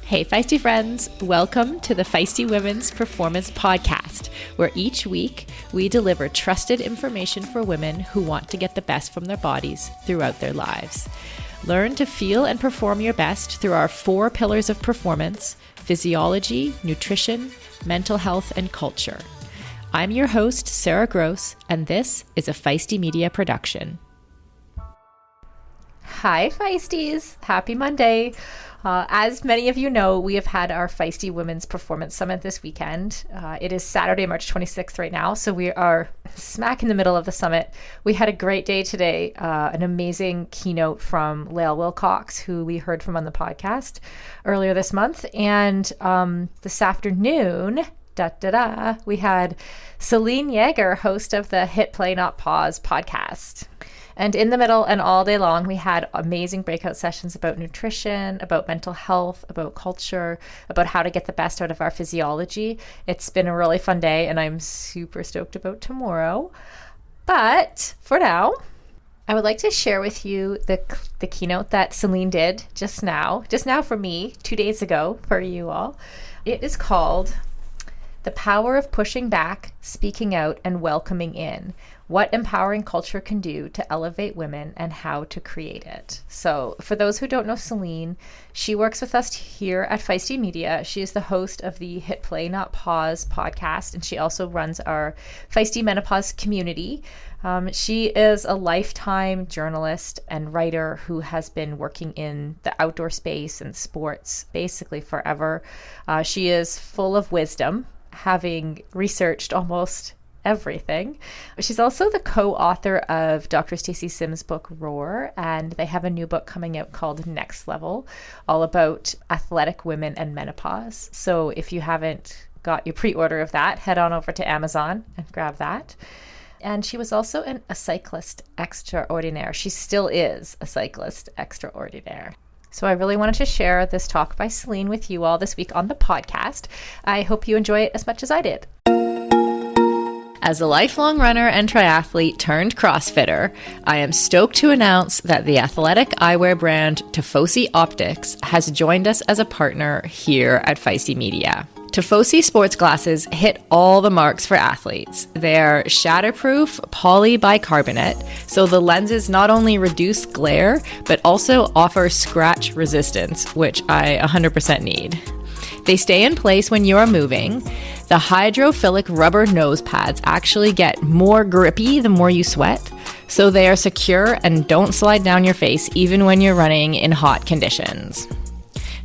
Hey, Feisty friends, welcome to the Feisty Women's Performance Podcast, where each week we deliver trusted information for women who want to get the best from their bodies throughout their lives. Learn to feel and perform your best through our 4 pillars of performance: physiology, nutrition, mental health, and culture. I'm your host, Sarah Gross, and this is a Feisty Media production. Hi, Feisties. Happy Monday. As many of you know, we have had our Feisty Women's Performance Summit this weekend. It is Saturday, March 26th right now, so we are smack in the middle of the summit. We had a great day today, an amazing keynote from Lael Wilcox, who we heard from on the podcast earlier this month. And this afternoon, we had Celine Yeager, host of the Hit Play Not Pause podcast. And in the middle and all day long, we had amazing breakout sessions about nutrition, about mental health, about culture, about how to get the best out of our physiology. It's been a really fun day, and I'm super stoked about tomorrow. But for now, I would like to share with you the keynote that Celine did just now for me, 2 days ago for you all. It is called The Power of Pushing Back, Speaking Out, and Welcoming In: What Empowering Culture Can Do to Elevate Women and How to Create It. So for those who don't know Celine, she works with us here at Feisty Media. She is the host of the Hit Play Not Pause podcast, and she also runs our Feisty Menopause community. She is a lifetime journalist and writer who has been working in the outdoor space and sports basically forever. She is full of wisdom, having researched almost everything. She's also the co-author of Dr. Stacy Sims' book Roar, and they have a new book coming out called Next Level, all about athletic women and menopause. So if you haven't got your pre-order of that, head on over to Amazon and grab that. And she was also a cyclist extraordinaire. She still is a cyclist extraordinaire. So I really wanted to share this talk by Celine with you all this week on the podcast. I hope you enjoy it as much as I did. As a lifelong runner and triathlete turned CrossFitter, I am stoked to announce that the athletic eyewear brand Tifosi Optics has joined us as a partner here at Feisty Media. Tifosi sports glasses hit all the marks for athletes. They're shatterproof polybicarbonate, so the lenses not only reduce glare, but also offer scratch resistance, which I 100% need. They stay in place when you are moving. The hydrophilic rubber nose pads actually get more grippy the more you sweat, so they are secure and don't slide down your face even when you're running in hot conditions.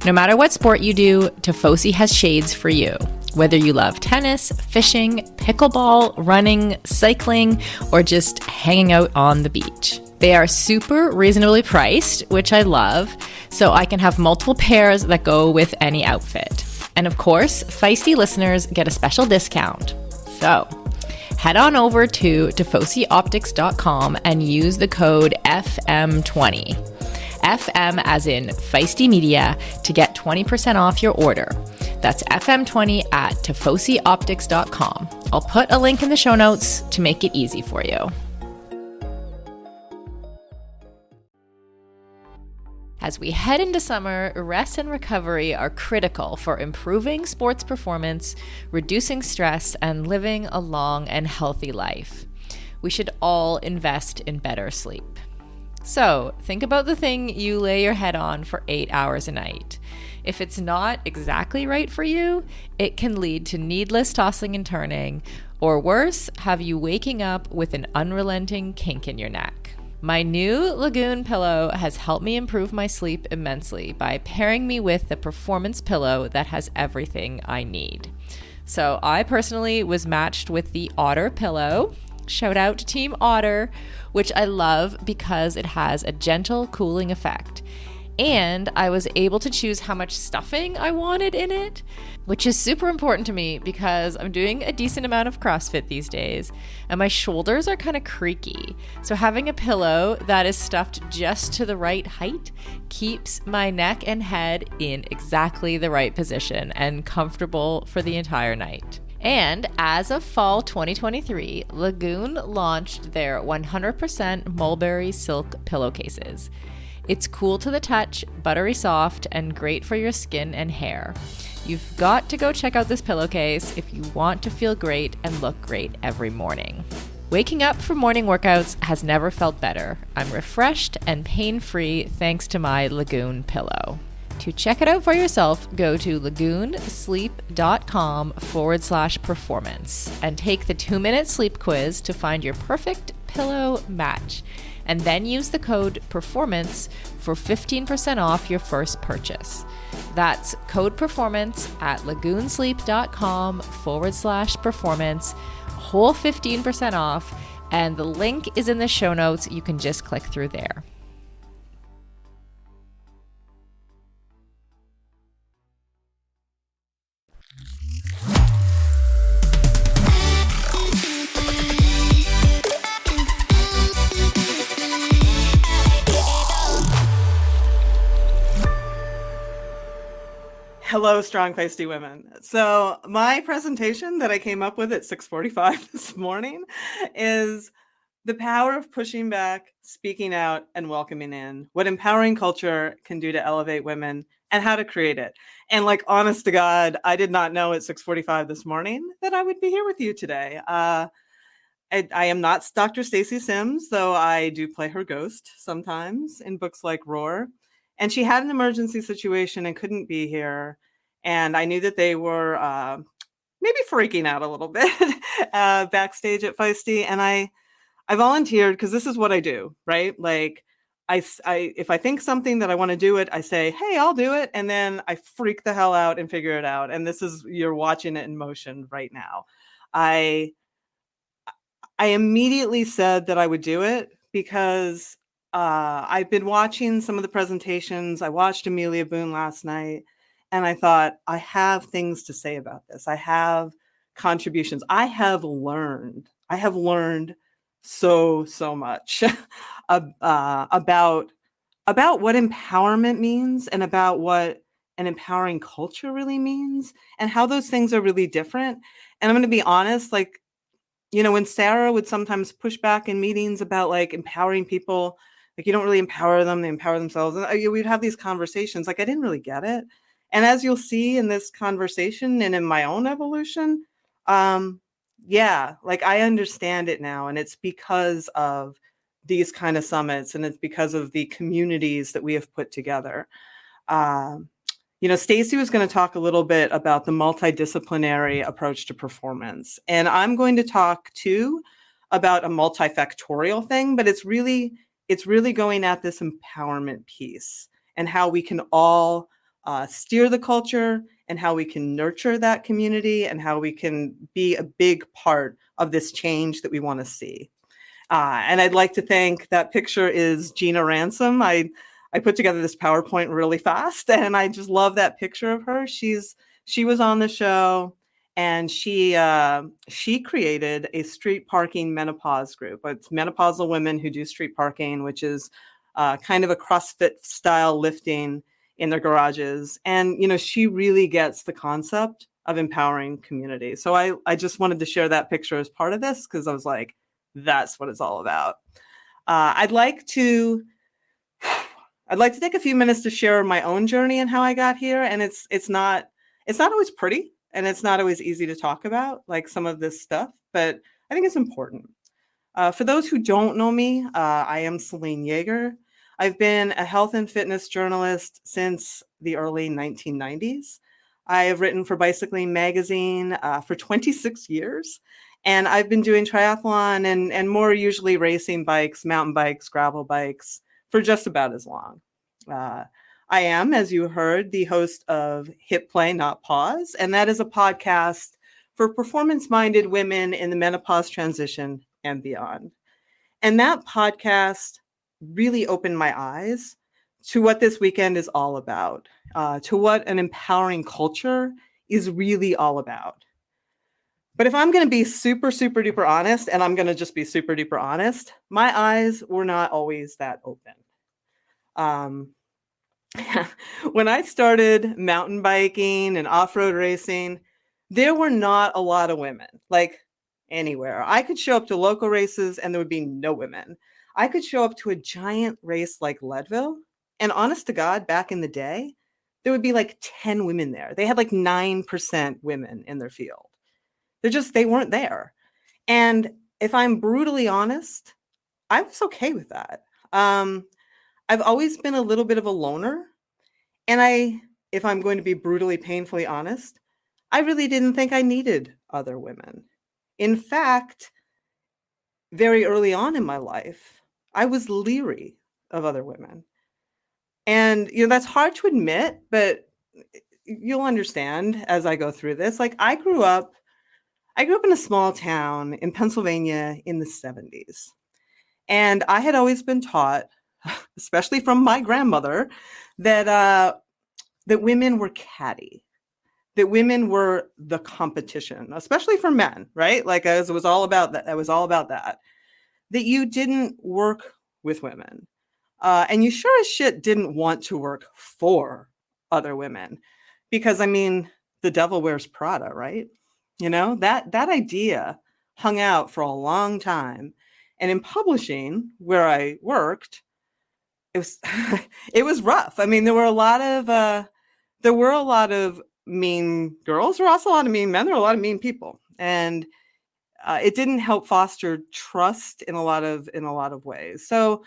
No matter what sport you do, Tifosi has shades for you. Whether you love tennis, fishing, pickleball, running, cycling, or just hanging out on the beach. They are super reasonably priced, which I love, so I can have multiple pairs that go with any outfit. And of course, Feisty listeners get a special discount. So head on over to TifosiOptics.com and use the code FM20. FM as in Feisty Media to get 20% off your order. That's FM20 at TifosiOptics.com. I'll put a link in the show notes to make it easy for you. As we head into summer, rest and recovery are critical for improving sports performance, reducing stress, and living a long and healthy life. We should all invest in better sleep. So, think about the thing you lay your head on for 8 hours a night. If it's not exactly right for you, it can lead to needless tossing and turning, or worse, have you waking up with an unrelenting kink in your neck. My new Lagoon pillow has helped me improve my sleep immensely by pairing me with the performance pillow that has everything I need. So I personally was matched with the Otter pillow. Shout out to Team Otter, which I love because it has a gentle cooling effect. And I was able to choose how much stuffing I wanted in it, which is super important to me because I'm doing a decent amount of CrossFit these days and my shoulders are kind of creaky. So having a pillow that is stuffed just to the right height keeps my neck and head in exactly the right position and comfortable for the entire night. And as of fall 2023, Lagoon launched their 100% mulberry silk pillowcases. It's cool to the touch, buttery soft, and great for your skin and hair. You've got to go check out this pillowcase if you want to feel great and look great every morning. Waking up for morning workouts has never felt better. I'm refreshed and pain-free thanks to my Lagoon pillow. To check it out for yourself, go to lagoonsleep.com/performance and take the 2-minute sleep quiz to find your perfect pillow match. And then use the code PERFORMANCE for 15% off your first purchase. That's code PERFORMANCE at lagoonsleep.com/performance, whole 15% off, and the link is in the show notes. You can just click through there. Hello, strong, feisty women. So my presentation that I came up with at 6:45 this morning is the power of pushing back, speaking out, and welcoming in. What empowering culture can do to elevate women and how to create it. And like, honest to God, I did not know at 6:45 this morning that I would be here with you today. I am not Dr. Stacey Sims, though I do play her ghost sometimes in books like Roar. And she had an emergency situation and couldn't be here. And I knew that they were maybe freaking out a little bit backstage at Feisty. And I volunteered because this is what I do, right? Like, if I think something that I want to do it, I say, hey, I'll do it. And then I freak the hell out and figure it out. And you're watching it in motion right now. I immediately said that I would do it because I've been watching some of the presentations. I watched Amelia Boone last night, and I thought, I have things to say about this. I have contributions. I have learned so much about what empowerment means and about what an empowering culture really means and how those things are really different. And I'm going to be honest, like, when Sarah would sometimes push back in meetings about like empowering people, like you don't really empower them, they empower themselves. And we'd have these conversations. Like I didn't really get it. And as you'll see in this conversation and in my own evolution, like I understand it now. And it's because of these kind of summits and it's because of the communities that we have put together. Stacey was going to talk a little bit about the multidisciplinary approach to performance. And I'm going to talk too about a multifactorial thing, but it's really going at this empowerment piece and how we can all steer the culture and how we can nurture that community and how we can be a big part of this change that we want to see. And I'd like to thank, that picture is Gina Ransom. I put together this PowerPoint really fast, and I just love that picture of her. She was on the show, and she created a street parking menopause group. It's menopausal women who do street parking, which is kind of a CrossFit style lifting in their garages. And she really gets the concept of empowering community. So I just wanted to share that picture as part of this because I was like, that's what it's all about. I'd like to take a few minutes to share my own journey and how I got here. And it's not always pretty and it's not always easy to talk about, like some of this stuff, but I think it's important. For those who don't know me, I am Celine Yeager. I've been a health and fitness journalist since the early 1990s. I have written for Bicycling Magazine for 26 years. And I've been doing triathlon and more usually racing bikes, mountain bikes, gravel bikes for just about as long. I am, as you heard, the host of Hit Play, Not Pause, and that is a podcast for performance-minded women in the menopause transition and beyond. And that podcast really opened my eyes to what this weekend is all about, to what an empowering culture is really all about. But if I'm going to be super, super duper honest, and I'm going to just be super duper honest, my eyes were not always that open. When I started mountain biking and off-road racing, there were not a lot of women, like anywhere. I could show up to local races and there would be no women. I could show up to a giant race like Leadville And honest to God, back in the day, there would be like 10 women there. They had like 9% women in their field. They weren't there. And if I'm brutally honest, I was okay with that. I've always been a little bit of a loner. And if I'm going to be brutally, painfully honest, I really didn't think I needed other women. In fact, very early on in my life, I was leery of other women. And, that's hard to admit, but you'll understand as I go through this. Like I grew up in a small town in Pennsylvania in the 70s. And I had always been taught, especially from my grandmother, that women were catty, that women were the competition, especially for men, right? Like it was all about that. It was all about that you didn't work with women. And you sure as shit didn't want to work for other women. Because, I mean, the devil wears Prada, right? That idea hung out for a long time. And in publishing, where I worked, it was it was rough. I mean, there were a lot of mean girls. There were also a lot of mean men. There were a lot of mean people. And it didn't help foster trust in a lot of ways. So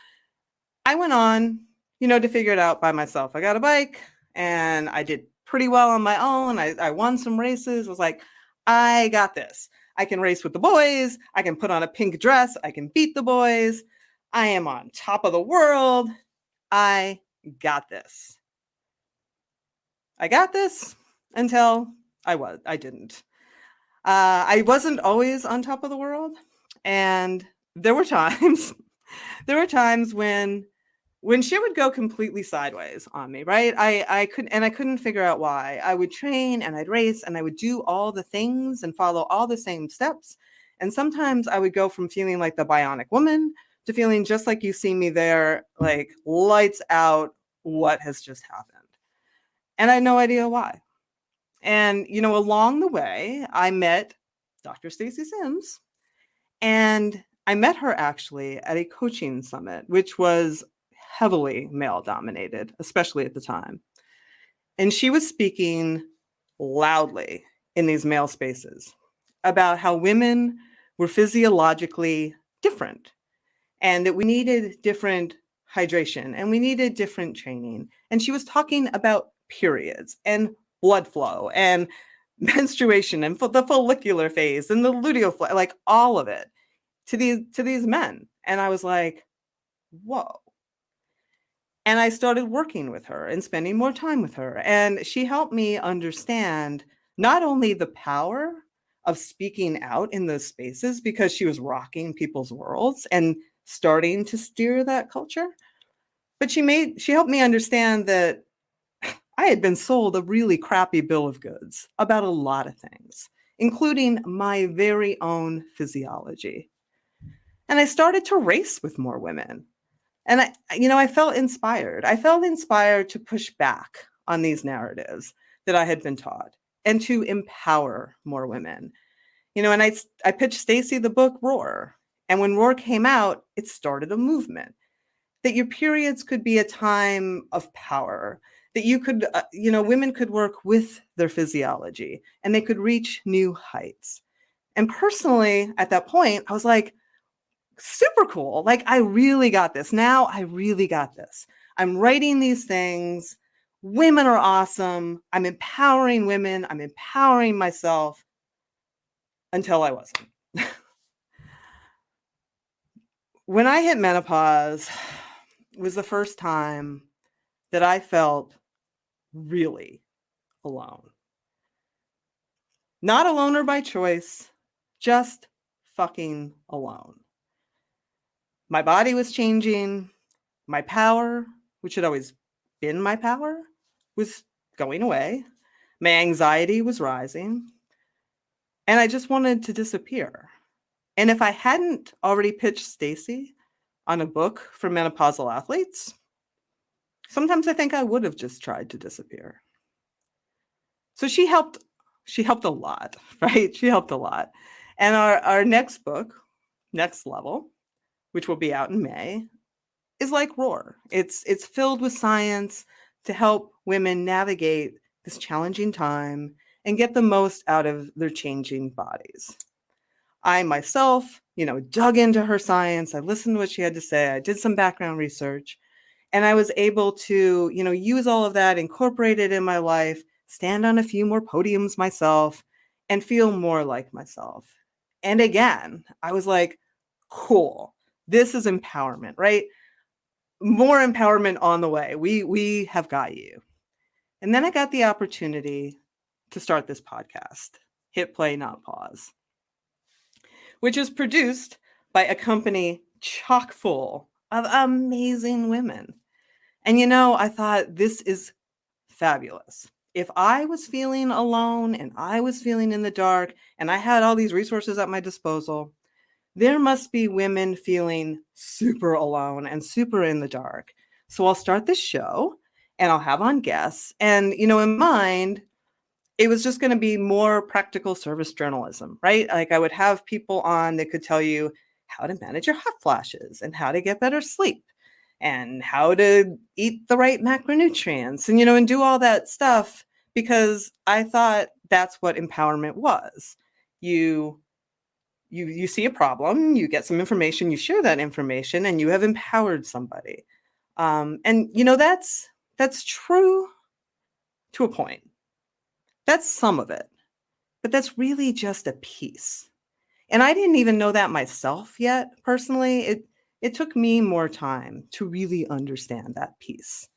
I went on, to figure it out by myself. I got a bike and I did pretty well on my own. I won some races. I was like, I got this. I can race with the boys. I can put on a pink dress. I can beat the boys. I am on top of the world. I got this. I got this until I didn't. I wasn't always on top of the world. And there were times when shit would go completely sideways on me, right? I couldn't figure out why. I would train and I'd race and I would do all the things and follow all the same steps. And sometimes I would go from feeling like the bionic woman to feeling just like you see me there, like lights out, what has just happened? And I had no idea why. And, along the way, I met Dr. Stacy Sims, and I met her actually at a coaching summit, which was heavily male dominated, especially at the time. And she was speaking loudly in these male spaces about how women were physiologically different and that we needed different hydration and we needed different training. And she was talking about periods and blood flow and menstruation and the follicular phase and the luteal phase, like all of it to these men. And I was like, whoa. And I started working with her and spending more time with her. And she helped me understand not only the power of speaking out in those spaces, because she was rocking people's worlds and starting to steer that culture, but she helped me understand that I had been sold a really crappy bill of goods about a lot of things, including my very own physiology. And I started to race with more women. And I felt inspired. I felt inspired to push back on these narratives that I had been taught and to empower more women. And I pitched Stacy the book Roar. And when Roar came out, it started a movement that your periods could be a time of power, that you could, women could work with their physiology and they could reach new heights. And personally, at that point, I was like, super cool. Like, I really got this. Now I really got this. I'm writing these things. Women are awesome. I'm empowering women. I'm empowering myself until I wasn't. When I hit menopause, it was the first time that I felt really alone. Not a loner by choice, just fucking alone. My body was changing. My power, which had always been my power, was going away. My anxiety was rising. And I just wanted to disappear. And if I hadn't already pitched Stacy on a book for menopausal athletes, sometimes I think I would have just tried to disappear. So she helped a lot, right? She helped a lot. And our next book, Next Level, which will be out in May, is like Roar. It's filled with science to help women navigate this challenging time and get the most out of their changing bodies. I myself, dug into her science. I listened to what she had to say. I did some background research, and I was able to, use all of that, incorporate it in my life, stand on a few more podiums myself, and feel more like myself. And again, I was like, cool. This is empowerment, right? More empowerment on the way. We have got you. And then I got the opportunity to start this podcast, Hit Play Not Pause, which is produced by a company chock full of amazing women. And I thought, this is fabulous. If I was feeling alone and I was feeling in the dark and I had all these resources at my disposal, there must be women feeling super alone and super in the dark. So I'll start this show and I'll have on guests. And, in mind, it was just going to be more practical service journalism, right? Like I would have people on that could tell you how to manage your hot flashes and how to get better sleep and how to eat the right macronutrients and, and do all that stuff, because I thought that's what empowerment was. You see a problem, you get some information, you share that information, and you have empowered somebody. And that's true to a point. That's some of it, but that's really just a piece. And I didn't even know that myself yet, personally. It took me more time to really understand that piece.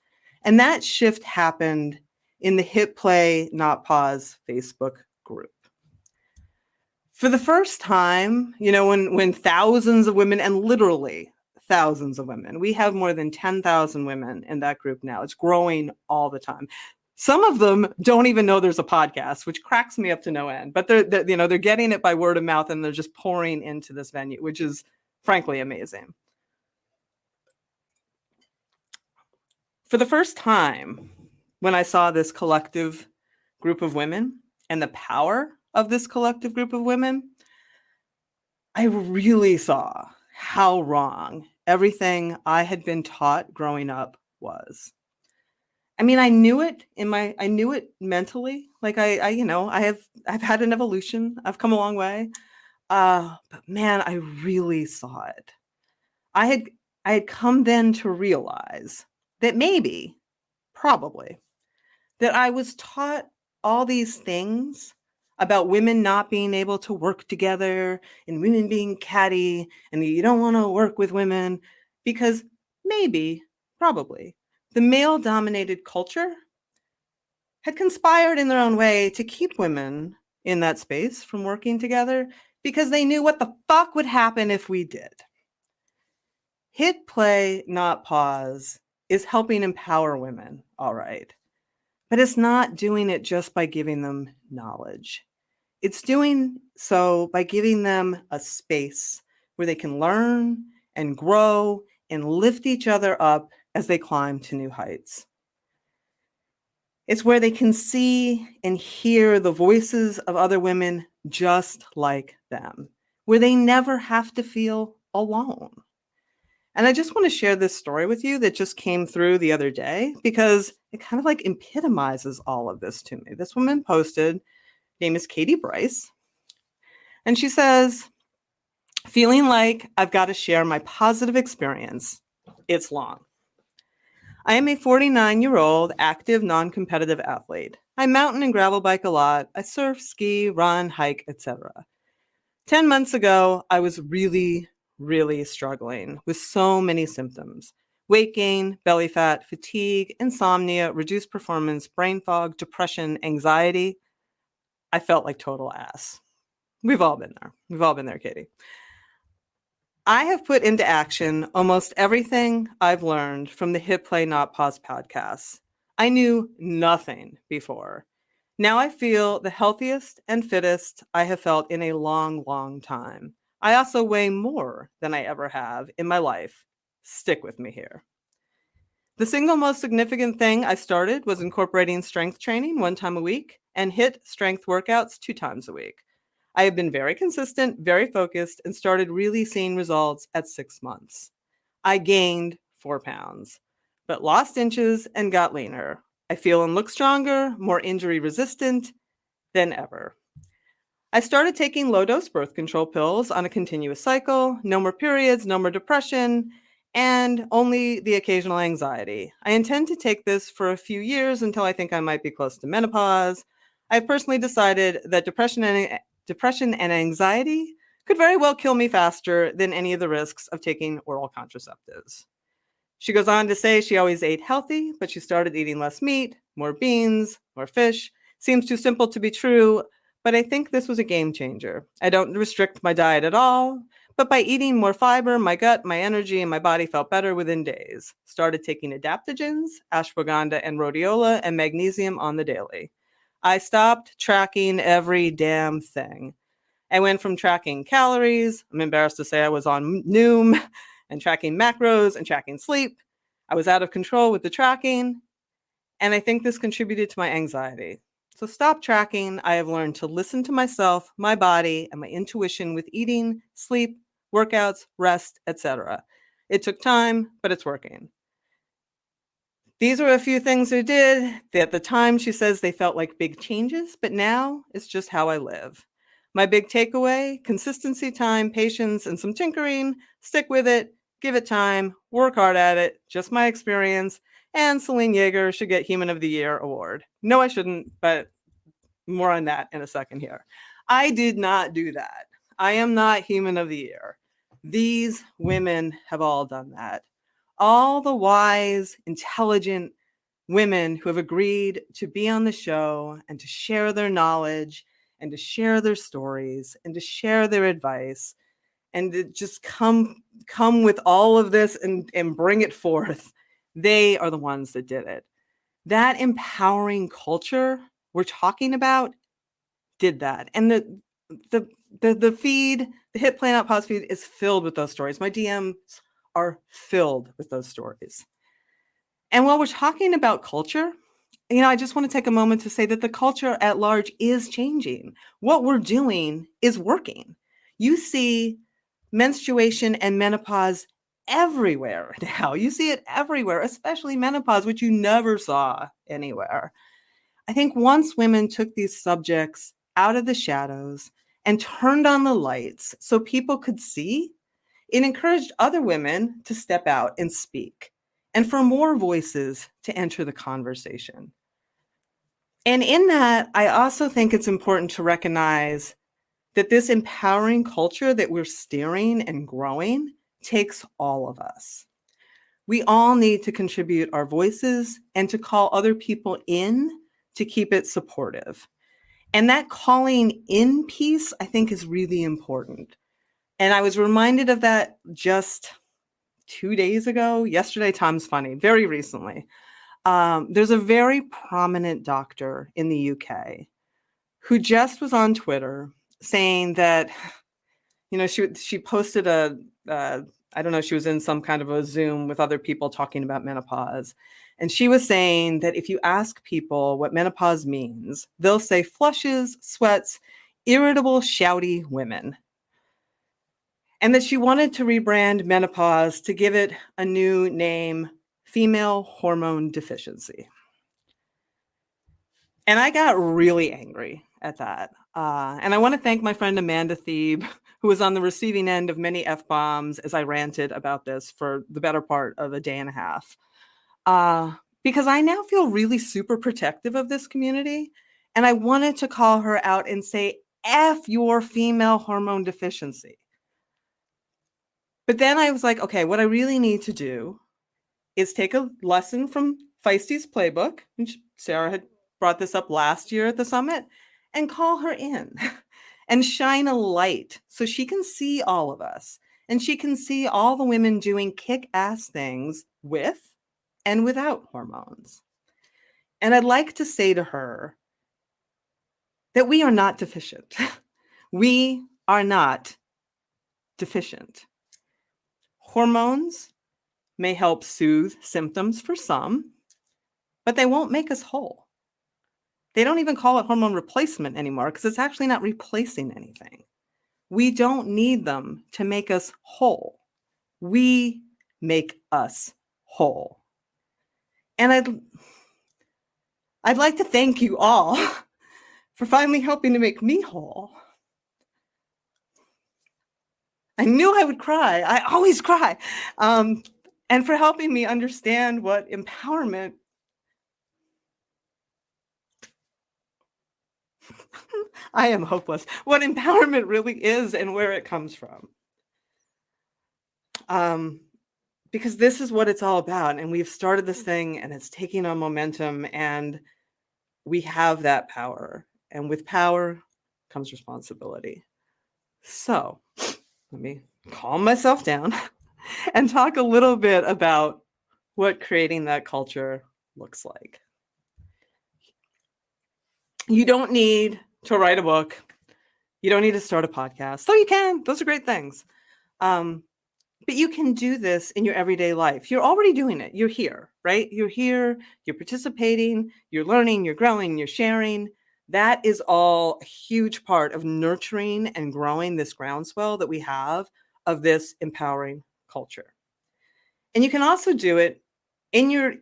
And that shift happened in the Hit Play Not Pause Facebook group. For the first time, when thousands of women, and literally thousands of women, we have more than 10,000 women in that group now. It's growing all the time. Some of them don't even know there's a podcast, which cracks me up to no end, but they're getting it by word of mouth and they're just pouring into this venue, which is frankly amazing. For the first time, when I saw this collective group of women and the power of this collective group of women, I really saw how wrong everything I had been taught growing up was. I mean, I knew it mentally. Like I've had an evolution. I've come a long way. But man, I really saw it. I had come then to realize that probably, that I was taught all these things about women not being able to work together and women being catty and you don't want to work with women because probably, the male-dominated culture had conspired in their own way to keep women in that space from working together because they knew what the fuck would happen if we did. Hit Play Not Pause is helping empower women, all right. But it's not doing it just by giving them knowledge. It's doing so by giving them a space where they can learn and grow and lift each other up as they climb to new heights. It's where they can see and hear the voices of other women just like them, where they never have to feel alone. And I just want to share this story with you that just came through the other day because it kind of like epitomizes all of this to me. This woman posted, name is Katie Bryce, and she says, feeling like I've got to share my positive experience. It's long. I am a 49-year-old active non-competitive athlete. I mountain and gravel bike a lot. I surf, ski, run, hike, etc. 10 months ago, I was really struggling with so many symptoms: weight gain, belly fat, fatigue, insomnia, reduced performance, brain fog, depression, anxiety. I felt like total ass. We've all been there. We've all been there, Katie. I have put into action almost everything I've learned from the Hit Play Not Pause podcasts. I knew nothing before. Now I feel the healthiest and fittest I have felt in a long time. I also weigh more than I ever have in my life. Stick with me here. The single most significant thing I started was incorporating strength training 1 time a week and HIIT strength workouts 2 times a week. I have been very consistent, very focused, and started really seeing results at 6 months. I gained 4 pounds, but lost inches and got leaner. I feel and look stronger, more injury resistant than ever. I started taking low-dose birth control pills on a continuous cycle, no more periods, no more depression, and only the occasional anxiety. I intend to take this for a few years until I think I might be close to menopause. I've personally decided that depression and anxiety could very well kill me faster than any of the risks of taking oral contraceptives. She goes on to say she always ate healthy, but she started eating less meat, more beans, more fish. Seems too simple to be true, but I think this was a game changer. I don't restrict my diet at all, but by eating more fiber, my gut, my energy, and my body felt better within days. Started taking adaptogens, ashwagandha and rhodiola, and magnesium on the daily. I stopped tracking every damn thing. I went from tracking calories, I'm embarrassed to say I was on Noom, and tracking macros and tracking sleep. I was out of control with the tracking, and I think this contributed to my anxiety. So stop tracking. I have learned to listen to myself, my body, and my intuition with eating, sleep, workouts, rest, etc. It took time, but it's working. These were a few things I did. At the time, she says they felt like big changes, but now it's just how I live. My big takeaway: consistency, time, patience, and some tinkering. Stick with it, give it time, work hard at it. Just my experience. And Celine Yeager should get Human of the Year award. No, I shouldn't, but more on that in a second here. I did not do that. I am not Human of the Year. These women have all done that. All the wise, intelligent women who have agreed to be on the show and to share their knowledge and to share their stories and to share their advice and to just come with all of this and bring it forth. They are the ones that did it. That empowering culture we're talking about did that. And the feed, the Hit Plan Out Pause feed is filled with those stories. My DMs are filled with those stories. And while we're talking about culture, I just want to take a moment to say that the culture at large is changing. What we're doing is working. You see menstruation and menopause everywhere now. You see it everywhere, especially menopause, which you never saw anywhere. I think once women took these subjects out of the shadows and turned on the lights so people could see, it encouraged other women to step out and speak, and for more voices to enter the conversation. And in that, I also think it's important to recognize that this empowering culture that we're steering and growing takes all of us. We all need to contribute our voices and to call other people in to keep it supportive. And that calling in piece, I think, is really important. And I was reminded of that just 2 days ago. Yesterday, time's funny, very recently. There's a very prominent doctor in the UK who just was on Twitter saying that, she posted I don't know, she was in some kind of a Zoom with other people talking about menopause. And she was saying that if you ask people what menopause means, they'll say flushes, sweats, irritable, shouty women. And that she wanted to rebrand menopause to give it a new name, female hormone deficiency. And I got really angry at that. And I want to thank my friend Amanda Thebe, who was on the receiving end of many F-bombs as I ranted about this for the better part of a day and a half. Because I now feel really super protective of this community. And I wanted to call her out and say, F your female hormone deficiency. But then I was like, okay, what I really need to do is take a lesson from Feisty's playbook, which Sarah had brought this up last year at the summit, and call her in and shine a light so she can see all of us and she can see all the women doing kick-ass things with and without hormones. And I'd like to say to her that we are not deficient. We are not deficient. Hormones may help soothe symptoms for some, but they won't make us whole. They don't even call it hormone replacement anymore because it's actually not replacing anything. We don't need them to make us whole. We make us whole. And I'd like to thank you all for finally helping to make me whole. I knew I would cry. I always cry. And for helping me understand what empowerment I am hopeless. What empowerment really is and where it comes from. Because this is what it's all about. And we've started this thing and it's taking on momentum and we have that power. And with power comes responsibility. So let me calm myself down and talk a little bit about what creating that culture looks like. You don't need to write a book. You don't need to start a podcast. So you can. Those are great things. But you can do this in your everyday life. You're already doing it. You're here, right? You're here. You're participating. You're learning. You're growing. You're sharing. That is all a huge part of nurturing and growing this groundswell that we have of this empowering culture. And you can also do it in your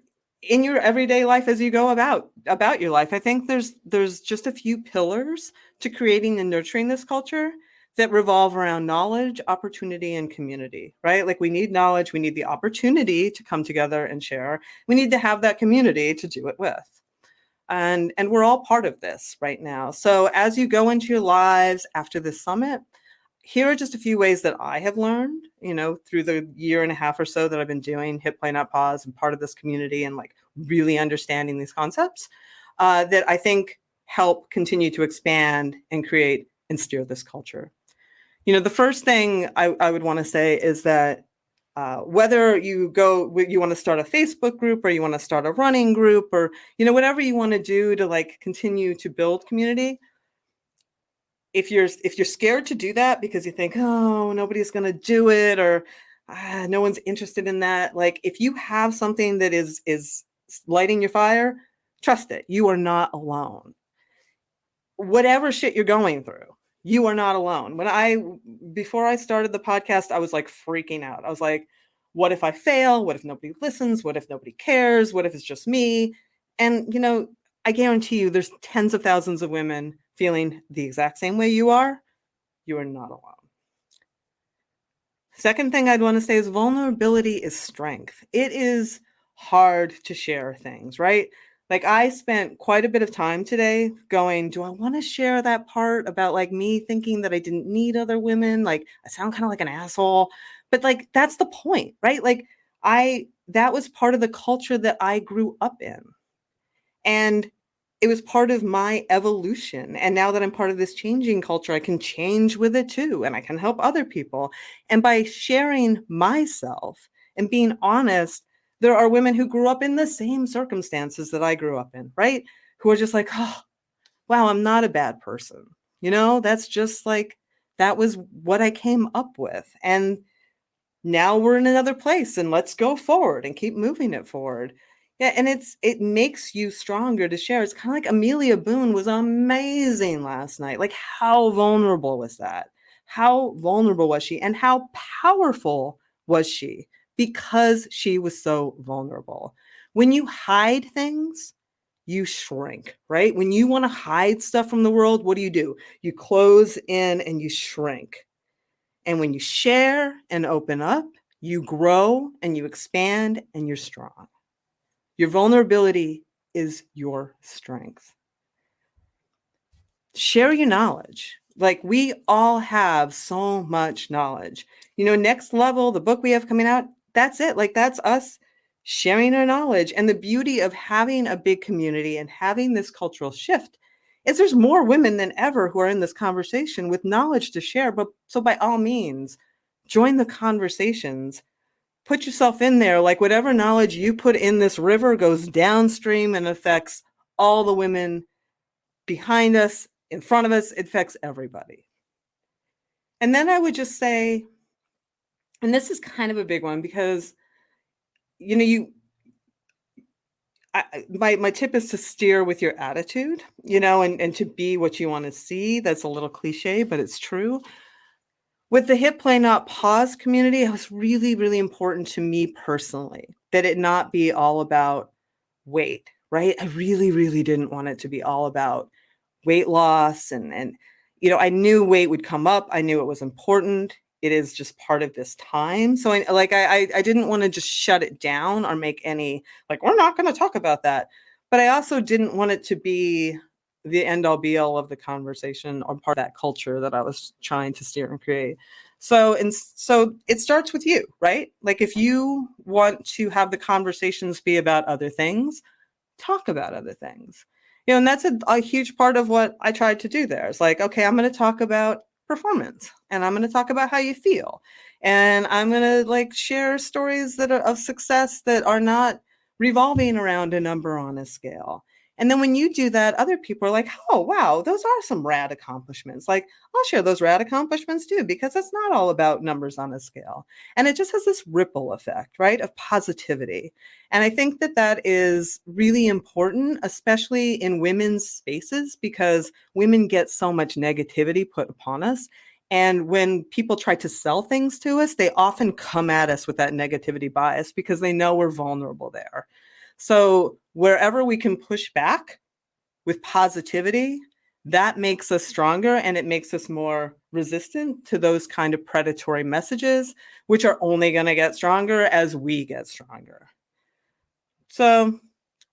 everyday life as you go about your life. I think there's just a few pillars to creating and nurturing this culture that revolve around knowledge, opportunity, and community, right? Like we need knowledge, we need the opportunity to come together and share. We need to have that community to do it with. And we're all part of this right now. So as you go into your lives after this summit, here are just a few ways that I have learned, through the year and a half or so that I've been doing Hit Play Not Pause and part of this community and like really understanding these concepts that I think help continue to expand and create and steer this culture. The first thing I would want to say is that whether you want to start a Facebook group or you want to start a running group or, whatever you want to do to like continue to build community, if you're scared to do that because you think, oh, nobody's going to do it or no one's interested in that. Like if you have something that is lighting your fire, trust it. You are not alone. Whatever shit you're going through, you are not alone. Before I started the podcast, I was like freaking out. I was like, what if I fail? What if nobody listens? What if nobody cares? What if it's just me? And, I guarantee you there's tens of thousands of women feeling the exact same way you are. You are not alone. Second thing I'd want to say is vulnerability is strength. It is hard to share things, right? Like I spent quite a bit of time today going, do I want to share that part about like me thinking that I didn't need other women? Like I sound kind of like an asshole, but like, that's the point, right? Like that was part of the culture that I grew up in. And it was part of my evolution. And now that I'm part of this changing culture, I can change with it too. And I can help other people. And by sharing myself and being honest, there are women who grew up in the same circumstances that I grew up in, right? Who are just like, oh, wow, I'm not a bad person. That's just like, that was what I came up with. And now we're in another place and let's go forward and keep moving it forward. Yeah, and it makes you stronger to share. It's kind of like Amelia Boone was amazing last night. Like how vulnerable was that? How vulnerable was she? And how powerful was she? Because she was so vulnerable. When you hide things, you shrink, right? When you want to hide stuff from the world, what do? You close in and you shrink. And when you share and open up, you grow and you expand and you're strong. Your vulnerability is your strength. Share your knowledge. Like we all have so much knowledge. Next Level, the book we have coming out, that's it. Like that's us sharing our knowledge. And the beauty of having a big community and having this cultural shift is there's more women than ever who are in this conversation with knowledge to share. But so by all means, join the conversations. Put yourself in there, like whatever knowledge you put in this river goes downstream and affects all the women behind us, in front of us, it affects everybody. And then I would just say, and this is kind of a big one because, my tip is to steer with your attitude, and to be what you want to see. That's a little cliche, but it's true. With the Hit Play Not Pause community, it was really, really important to me personally that it not be all about weight, right? I really, really didn't want it to be all about weight loss and I knew weight would come up. I knew it was important. It is just part of this time. So I didn't want to just shut it down or make any like, we're not going to talk about that. But I also didn't want it to be the end all be all of the conversation or part of that culture that I was trying to steer and create. So it starts with you, right? Like if you want to have the conversations be about other things, talk about other things. And that's a huge part of what I tried to do there. It's like, okay, I'm going to talk about performance and I'm going to talk about how you feel. And I'm going to like share stories that are of success that are not revolving around a number on a scale. And then when you do that, other people are like, oh, wow, those are some rad accomplishments. Like, I'll share those rad accomplishments too, because it's not all about numbers on a scale. And it just has this ripple effect, right, of positivity. And I think that that is really important, especially in women's spaces, because women get so much negativity put upon us. And when people try to sell things to us, they often come at us with that negativity bias because they know we're vulnerable there. So wherever we can push back with positivity, that makes us stronger and it makes us more resistant to those kind of predatory messages, which are only going to get stronger as we get stronger. So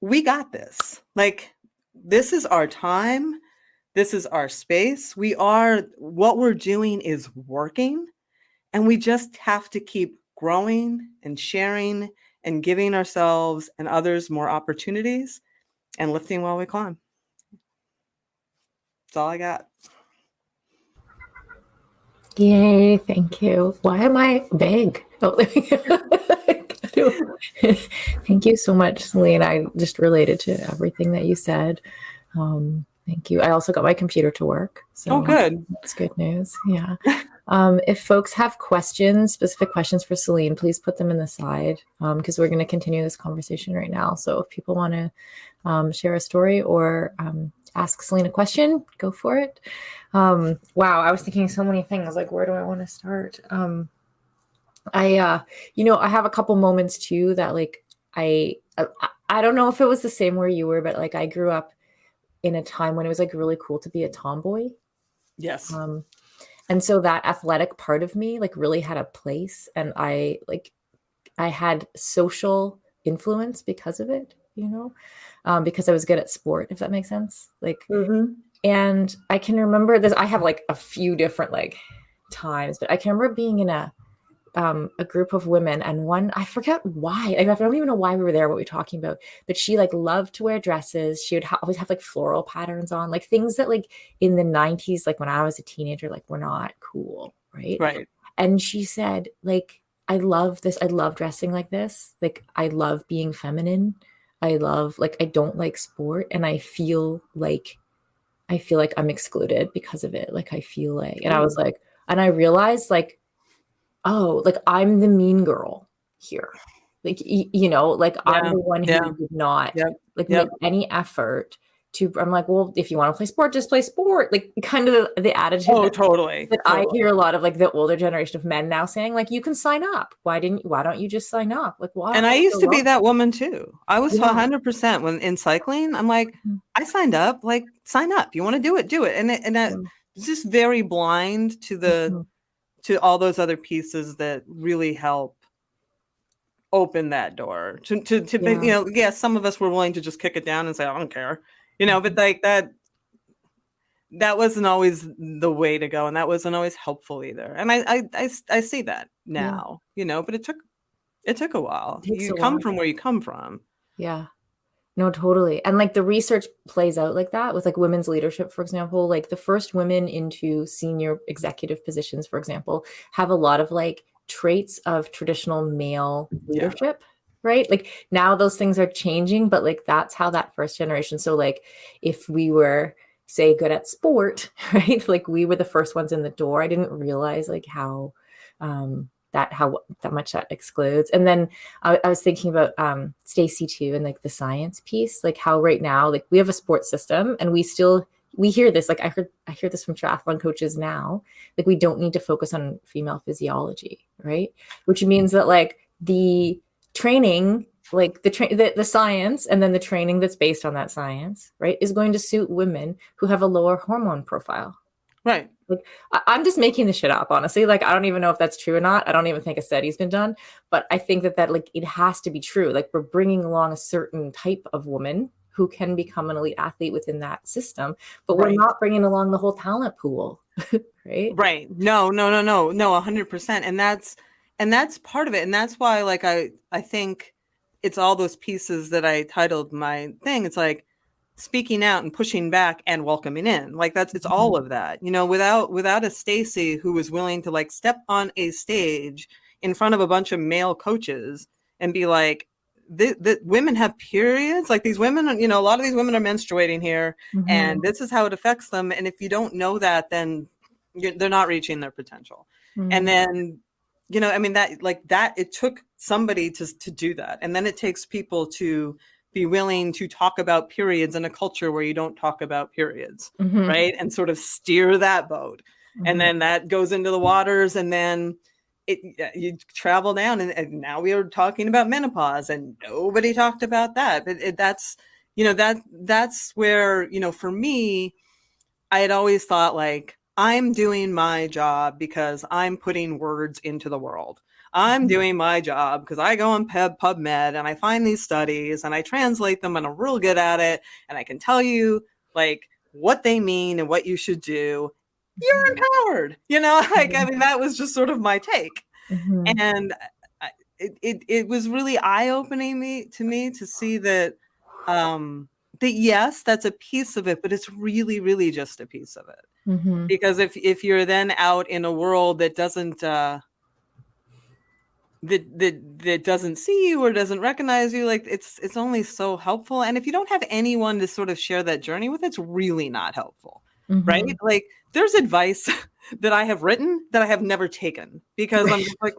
we got this. Like, this is our time. This is our space. What we're doing is working, and we just have to keep growing and sharing and giving ourselves and others more opportunities and lifting while we climb. That's all I got. Yay, thank you. Why am I big? Oh, thank you so much, Celine. I just related to everything that you said. Thank you. I also got my computer to work. So good. That's good news. Yeah. If folks have questions, specific questions for Celine, please put them in the side because we're going to continue this conversation right now. So if people want to share a story or ask Celine a question, go for it. Wow, I was thinking so many things. Like, where do I want to start? I have a couple moments too that like I don't know if it was the same where you were, but like I grew up in a time when it was like really cool to be a tomboy. Yes. And so that athletic part of me like really had a place, and I had social influence because of it, because I was good at sport, if that makes sense. Like, and I can remember this. I have like a few different like times, but I can remember being in a group of women, and one, I forget why. I don't even know why we were there, what we were talking about, but she like loved to wear dresses. She would always have like floral patterns on, like things that like in the 90s, like when I was a teenager, like were not cool. Right. And she said, like, I love this. I love dressing like this. Like, I love being feminine. I don't like sport. And I feel like I'm excluded because of it. Like, I feel like, and I was like, and I realized like, oh, like I'm the mean girl here. Like, like I'm the one who did not make any effort to, I'm like, well, if you want to play sport, just play sport. Like kind of the attitude. Oh, totally. I hear a lot of like the older generation of men now saying like, you can sign up. Why don't you just sign up? Like, why? And I used to be that woman too. I was 100% when in cycling, I'm like, I signed up, like sign up. You want to do it, do it. And it's just very blind to to all those other pieces that really help open that door to some of us were willing to just kick it down and say, I don't care, but like that wasn't always the way to go. And that wasn't always helpful either. And I see that now, but it took a while. You come from where you come from. Yeah. No, totally. And like the research plays out like that with like women's leadership, for example, like the first women into senior executive positions, for example, have a lot of like traits of traditional male leadership, right? Like now those things are changing, but like that's how that first generation. So like if we were, say, good at sport, right? Like we were the first ones in the door. I didn't realize like how much that excludes. And then I was thinking about Stacy too, and like the science piece, like how right now, like we have a sports system and we hear this, like I hear this from triathlon coaches now, like we don't need to focus on female physiology, right? Which means that like the training, like the science and then the training that's based on that science, right, is going to suit women who have a lower hormone profile. Right. Like I'm just making this shit up, honestly. Like I don't even know if that's true or not. I don't even think a study's been done, but I think that like it has to be true. Like we're bringing along a certain type of woman who can become an elite athlete within that system, but we're not bringing along the whole talent pool, right? Right. No, 100%. And that's part of it. And that's why, like, I think it's all those pieces that I titled my thing. It's like speaking out and pushing back and welcoming in. Like it's all of that, you know, without a Stacy who was willing to like step on a stage in front of a bunch of male coaches and be like, the women have periods. Like these women, you know, a lot of these women are menstruating here, and this is how it affects them. And if you don't know that, then they're not reaching their potential. And then, you know, I mean, that like that, it took somebody to do that. And then it takes people to be willing to talk about periods in a culture where you don't talk about periods, right? And sort of steer that boat. And then that goes into the waters, and then you travel down, and now we are talking about menopause, and nobody talked about that. But that's, you know, that's where, you know, for me, I had always thought like, I'm doing my job because I'm putting words into the world. I'm doing my job because I go on PubMed and I find these studies and I translate them, and I'm real good at it. And I can tell you like what they mean and what you should do. You're empowered, you know, like, I mean, that was just sort of my take. And it was really eye-opening to me to see that, that yes, that's a piece of it, but it's really, really just a piece of it. Because if you're then out in a world that doesn't, that doesn't see you or doesn't recognize you, like it's only so helpful. And if you don't have anyone to sort of share that journey with, it's really not helpful, right? Like there's advice that I have written that I have never taken because I'm just like,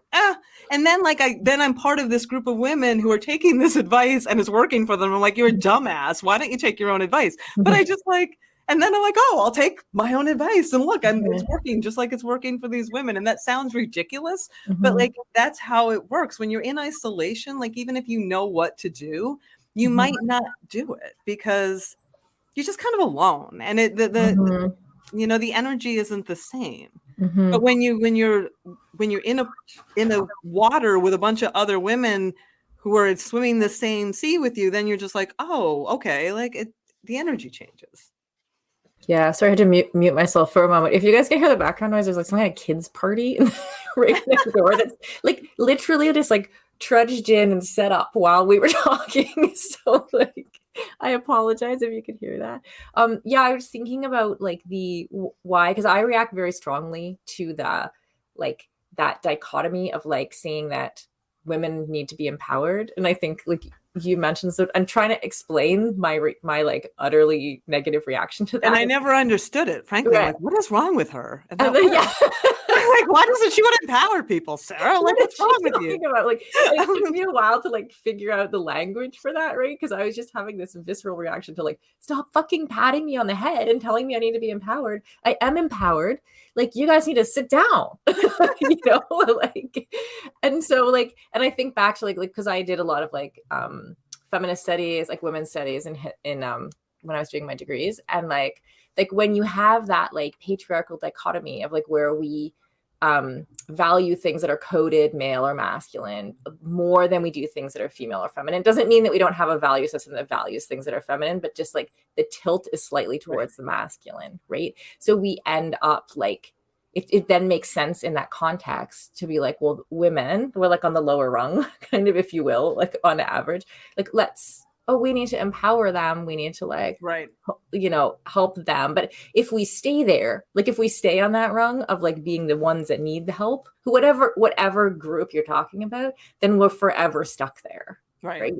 and then like I'm part of this group of women who are taking this advice and it's working for them. I'm like, you're a dumbass. Why don't you take your own advice? But I just like, and then I'm like, oh, I'll take my own advice. And look, it's working just like it's working for these women. And that sounds ridiculous, but like, that's how it works. When you're in isolation, like, even if you know what to do, you might not do it because you're just kind of alone. And you know, the energy isn't the same. But when you're in a water with a bunch of other women who are swimming the same sea with you, then you're just like, oh, okay. Like the energy changes. Yeah, sorry, I had to mute myself for a moment. If you guys can hear the background noise, there's like some kind of kids party right next door that's like literally just like trudged in and set up while we were talking. So like, I apologize if you could hear that. Yeah, I was thinking about like the why, because I react very strongly to the like that dichotomy of like saying that women need to be empowered, and I think like you mentioned, so I'm trying to explain my like utterly negative reaction to that. And I never understood it, frankly. Right. Like, what is wrong with her? And then, yeah. Like, why doesn't she want to empower people, Sarah? Like, what's wrong with you? About? Like, it took me a while to like figure out the language for that, right? Because I was just having this visceral reaction to like, stop fucking patting me on the head and telling me I need to be empowered. I am empowered. Like, you guys need to sit down, you know, like, and so like, and I think back to like, because I did a lot of like feminist studies, like women's studies in when I was doing my degrees, and like when you have that like patriarchal dichotomy of like where we value things that are coded male or masculine more than we do things that are female or feminine. It doesn't mean that we don't have a value system that values things that are feminine, but just like the tilt is slightly towards the masculine, right? So we end up like, it then makes sense in that context to be like, well, women, we're like on the lower rung, kind of, if you will, like on average, like we need to empower them. We need to like, you know, help them. But if we stay there, like if we stay on that rung of like being the ones that need the help, whatever group you're talking about, then we're forever stuck there. Right.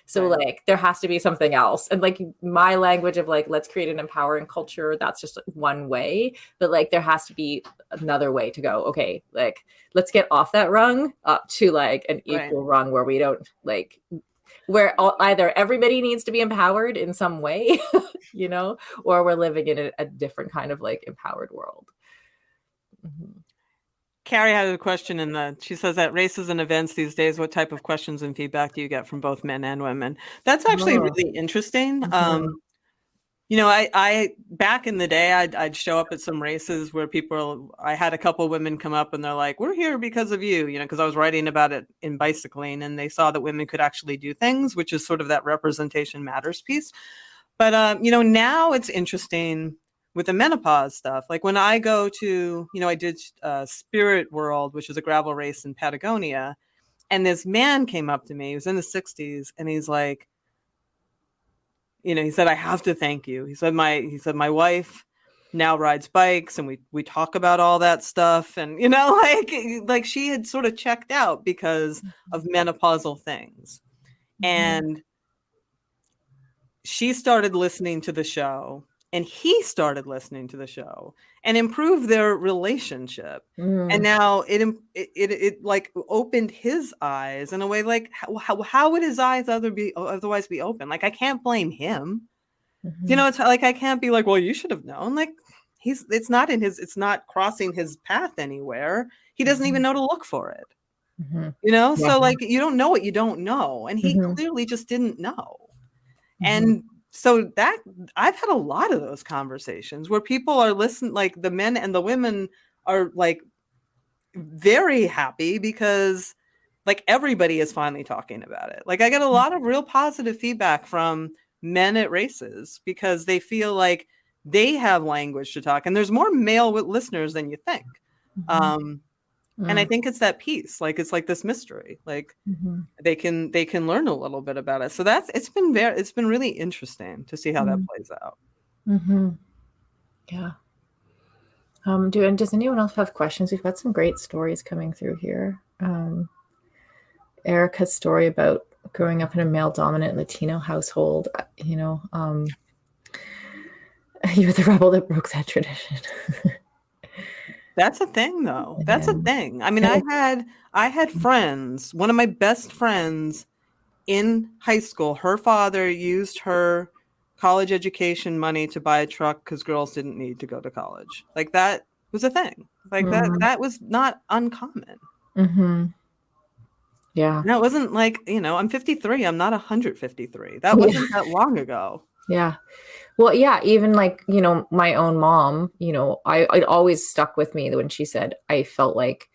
So like there has to be something else. And like my language of like, let's create an empowering culture, that's just one way. But like there has to be another way to go. Okay, like let's get off that rung up to like an equal rung where we don't like, where either everybody needs to be empowered in some way, you know, or we're living in a different kind of like empowered world. Carrie had a question she says at races and events these days, what type of questions and feedback do you get from both men and women? That's actually Oh. really interesting. Mhm. I back in the day, I'd show up at some races where I had a couple women come up and they're like, we're here because of you, because I was writing about it in bicycling, and they saw that women could actually do things, which is sort of that representation matters piece. But, now it's interesting with the menopause stuff. Like when I go to, I did Spirit World, which is a gravel race in Patagonia. And this man came up to me, he was in the 60s, and he's like, he said, I have to thank you. He said, my wife now rides bikes, and we talk about all that stuff. And, like she had sort of checked out because of menopausal things. And she started listening to the show, and he started listening to the show, and improved their relationship. And now it like opened his eyes in a way, like how would his eyes otherwise be open? Like, I can't blame him. It's like, I can't be like, well, you should have known. Like, it's not crossing his path anywhere. He doesn't even know to look for it. So like, you don't know what you don't know, and he clearly just didn't know. And so that I've had a lot of those conversations where people are listening, like the men and the women are like very happy because like everybody is finally talking about it. Like I get a lot of real positive feedback from men at races because they feel like they have language to talk, and there's more male listeners than you think. And I think it's that piece, like it's like this mystery, like they can learn a little bit about it. So it's been really interesting to see how that plays out. Yeah. Does anyone else have questions? We've got some great stories coming through here. Erica's story about growing up in a male dominant Latino household, you're the rebel that broke that tradition. That's a thing, though. That's a thing. I mean, I had friends. One of my best friends in high school, her father used her college education money to buy a truck because girls didn't need to go to college. Like that was a thing. Like that was not uncommon. Yeah. That wasn't like, I'm 53. I'm not 153. That wasn't that long ago. Yeah. Well, yeah, even like, my own mom, it always stuck with me when she said, I felt like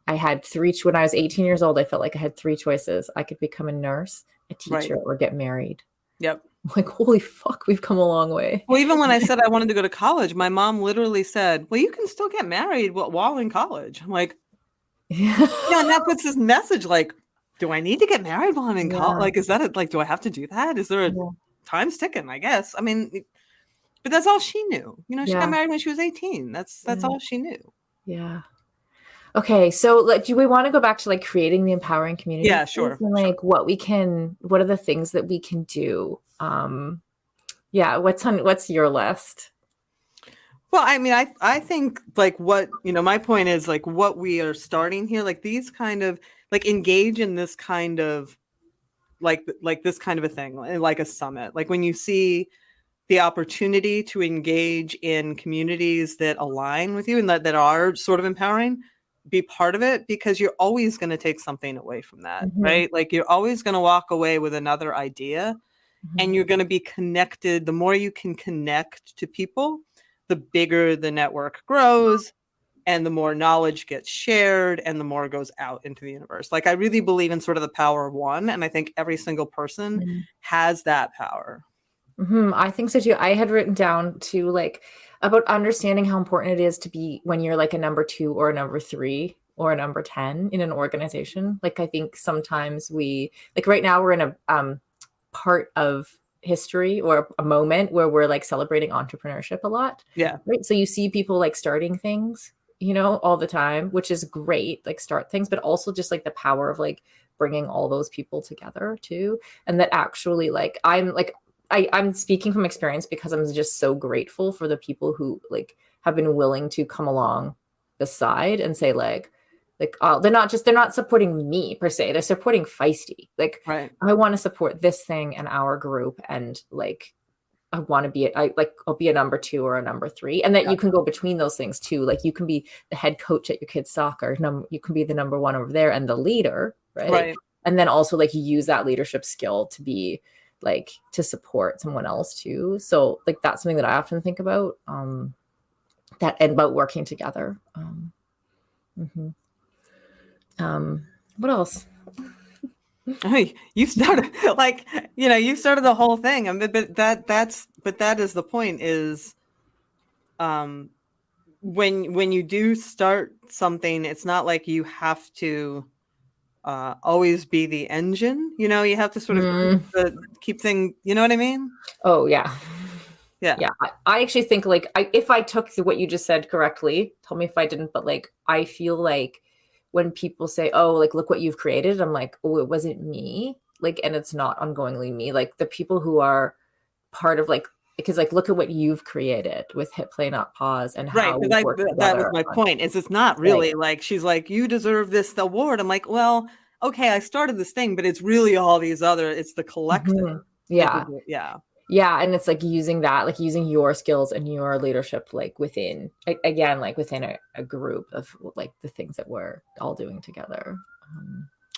I had when I was 18 years old, I felt like I had three choices. I could become a nurse, a teacher, or get married. Yep. I'm like, holy fuck, we've come a long way. Well, even when I said I wanted to go to college, my mom literally said, well, you can still get married while in college. I'm like, and that puts this message like, do I need to get married while I'm in college? Like, is that do I have to do that? Is there time's ticking, I guess. I mean, but that's all she knew. She got married when she was 18. That's all she knew. Yeah. Okay. So do we want to go back to like creating the empowering community? Yeah, sure. And like what are the things that we can do? What's your list? Well, I mean, I think like what, my point is like what we are starting here, like these kind of like engage in this kind of like this kind of a thing, like a summit, like when you see the opportunity to engage in communities that align with you and that are sort of empowering, be part of it, because you're always going to take something away from that, right? Like you're always going to walk away with another idea, and you're going to be connected. The more you can connect to people, the bigger the network grows, and the more knowledge gets shared, and the more goes out into the universe. Like I really believe in sort of the power of one, and I think every single person has that power. I think so too. I had written down too, like about understanding how important it is to be when you're like a number 2 or a number 3 or a number 10 in an organization. Like I think sometimes we like right now we're in a part of history or a moment where we're like celebrating entrepreneurship a lot. Yeah. Right. So you see people like starting things, all the time, which is great, like start things, but also just like the power of like bringing all those people together too. And that actually like, I'm speaking from experience because I'm just so grateful for the people who like have been willing to come along beside and say like they're not supporting me per se. They're supporting Feisty. Like, right. I want to support this thing and our group and like I want to be I'll be a number 2 or a number 3, and that you can go between those things too. Like you can be the head coach at your kid's soccer, you can be the number 1 over there and the leader, right? And then also like you use that leadership skill to be like to support someone else too. So like that's something that I often think about, that and about working together. What else? Hey, you started like, you started the whole thing. I mean, but that is the point is, when you do start something, it's not like you have to always be the engine. You have to sort of keep things. You know what I mean? Oh yeah. Yeah. I actually think like if I took what you just said correctly, tell me if I didn't, but like I feel like when people say, oh, like, look what you've created, I'm like, oh, it wasn't me. Like, and it's not ongoingly me. Like the people who are part of like, because like, look at what you've created with Hit Play Not Pause and how we work together. That was my point is it's not really like, she's like, you deserve this award. I'm like, well, okay, I started this thing, but it's really all these other, it's the collective. Yeah. Yeah. And it's like using that, like using your skills and your leadership, like within, again, like within a group of like the things that we're all doing together.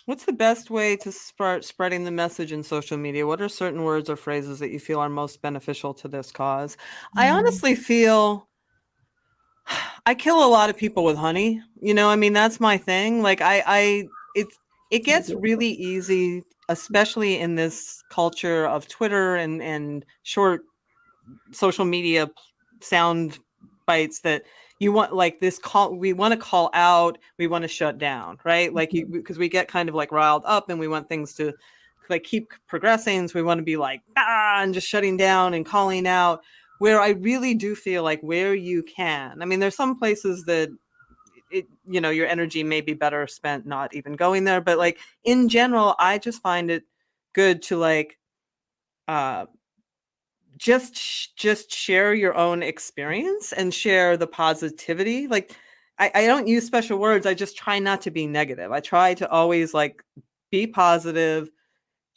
What's the best way to start spreading the message in social media? What are certain words or phrases that you feel are most beneficial to this cause? I honestly feel I kill a lot of people with honey. I mean, that's my thing. Like it gets really easy, especially in this culture of Twitter and short social media sound bites, that you want like this call, we want to call out, we want to shut down, right? Like because we get kind of like riled up and we want things to like keep progressing. So we want to be like, and just shutting down and calling out, where I really do feel like where you can. I mean, there's some places that your energy may be better spent not even going there, but like in general, I just find it good to like just share your own experience and share the positivity. Like I don't use special words. I just try not to be negative. I try to always like be positive,